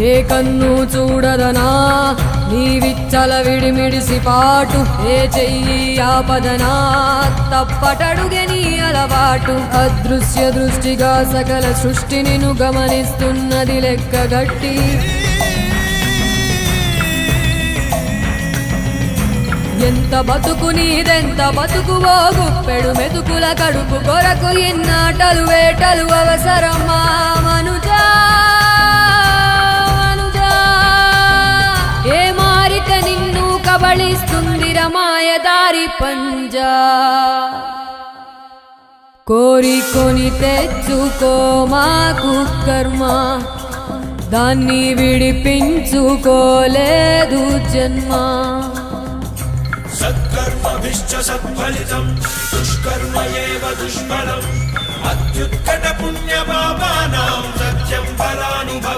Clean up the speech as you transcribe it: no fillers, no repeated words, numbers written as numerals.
ఏ కన్ను చూడదనా నీ విచ్చల విడిమిడిసి పాటు, ఏ చెయ్యి ఆపదనా తప్పటడుగే నీ అలవాటు. అదృశ్య దృష్టిగా సకల సృష్టిని ను గమనిస్తున్నది లెక్కగట్టి, ఎంత బతుకు నీదెంత బతుకువో గుప్పెడు మెతుకుల కడుపు కొరకు ఎన్నాటలు వేటలు అవసరమా మనుజా మనుజా. ఏ మారిక నిన్ను కబళిస్తుంది రమాయదారి పంజా. కోరికొని తెచ్చుకో మాకు కర్మ, దాన్ని విడిపించుకోలేదు జన్మ. సత్కర్మభిశ్చ సత్ఫలితం దుష్కర్మ ఏవ దుష్ఫలం. అత్యుత్కట పుణ్య పాపానాం సత్యం ఫలానుభవం.